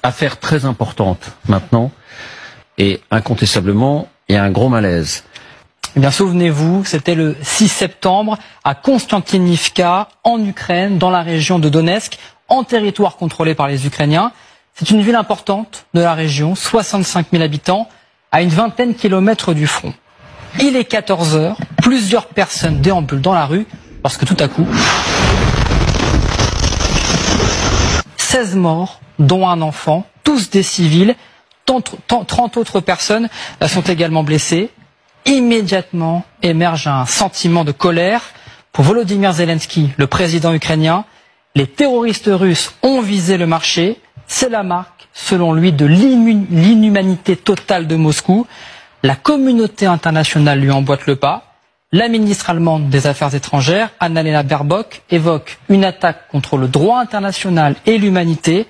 Affaire très importante maintenant, et incontestablement, il y a un gros malaise. Eh bien, souvenez-vous, c'était le 6 septembre à Konstantinivka, en Ukraine, dans la région de Donetsk, en territoire contrôlé par les Ukrainiens. C'est une ville importante de la région, 65 000 habitants, à une vingtaine de kilomètres du front. Il est 14 heures, plusieurs personnes déambulent dans la rue, parce que tout à coup, 16 morts, dont un enfant, tous des civils, 30 autres personnes sont également blessées. Immédiatement émerge un sentiment de colère pour Volodymyr Zelensky, le président ukrainien. Les terroristes russes ont visé le marché. C'est la marque, selon lui, de l'inhumanité totale de Moscou. La communauté internationale lui emboîte le pas. La ministre allemande des Affaires étrangères, Annalena Baerbock, évoque une attaque contre le droit international et l'humanité.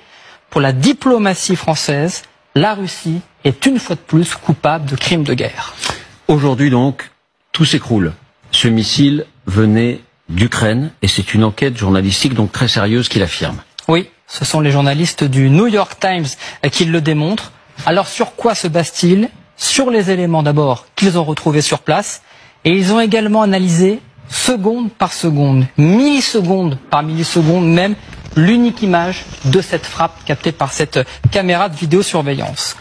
Pour la diplomatie française, la Russie est une fois de plus coupable de crimes de guerre. Aujourd'hui donc, tout s'écroule. Ce missile venait d'Ukraine et c'est une enquête journalistique donc très sérieuse qui l'affirme. Oui, ce sont les journalistes du New York Times qui le démontrent. Alors sur quoi se base-t-il? Sur les éléments d'abord qu'ils ont retrouvés sur place, et ils ont également analysé seconde par seconde, milliseconde par milliseconde même, l'unique image de cette frappe captée par cette caméra de vidéosurveillance.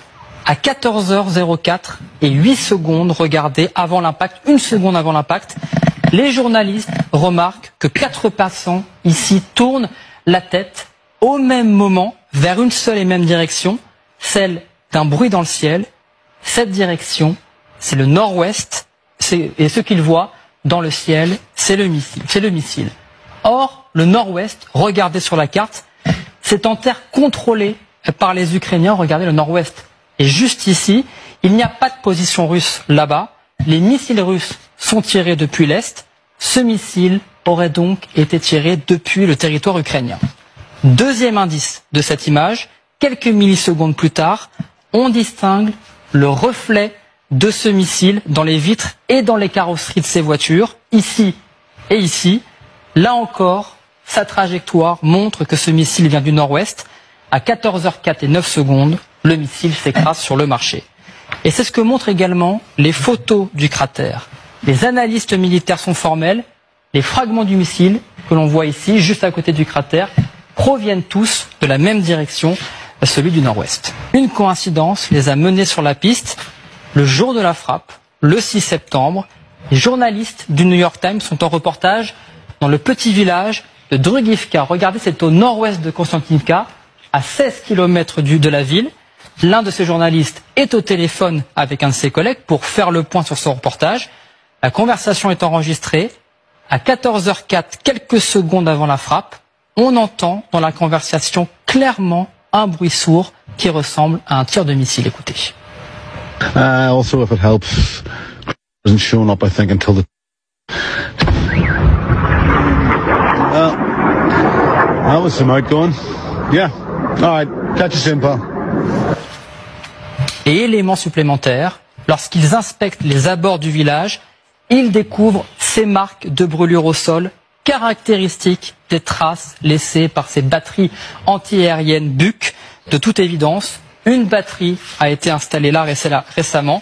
À 14h04 et 8 secondes, regardez, avant l'impact, une seconde avant l'impact, les journalistes remarquent que 4 passants ici tournent la tête au même moment vers une seule et même direction, celle d'un bruit dans le ciel. Cette direction, c'est le nord-ouest, et ce qu'ils voient dans le ciel, c'est le missile. Or, le nord-ouest, regardez sur la carte, c'est en terre contrôlée par les Ukrainiens. Regardez le nord-ouest. Et juste ici, il n'y a pas de position russe là-bas. Les missiles russes sont tirés depuis l'Est. Ce missile aurait donc été tiré depuis le territoire ukrainien. Deuxième indice de cette image, quelques millisecondes plus tard, on distingue le reflet de ce missile dans les vitres et dans les carrosseries de ces voitures, ici et ici. Là encore, sa trajectoire montre que ce missile vient du nord-ouest. À 14h04 et 9 secondes, le missile s'écrase sur le marché. Et c'est ce que montrent également les photos du cratère. Les analystes militaires sont formels. Les fragments du missile que l'on voit ici, juste à côté du cratère, proviennent tous de la même direction, celui du nord-ouest. Une coïncidence les a menés sur la piste. Le jour de la frappe, le 6 septembre, les journalistes du New York Times sont en reportage dans le petit village de Drugivka. Regardez, c'est au nord-ouest de Konstantinivka, à 16 km de la ville. L'un de ces journalistes est au téléphone avec un de ses collègues pour faire le point sur son reportage. La conversation est enregistrée. À 14h04, quelques secondes avant la frappe, on entend dans la conversation clairement un bruit sourd qui ressemble à un tir de missile. Écoutez. Also, if it helps, wasn't shown up, I think, until the. That was some outgoing. Yeah. All right. Catch you soon, pal. Et élément supplémentaire, lorsqu'ils inspectent les abords du village, ils découvrent ces marques de brûlure au sol, caractéristiques des traces laissées par ces batteries antiaériennes Buk. De toute évidence, une batterie a été installée là récemment.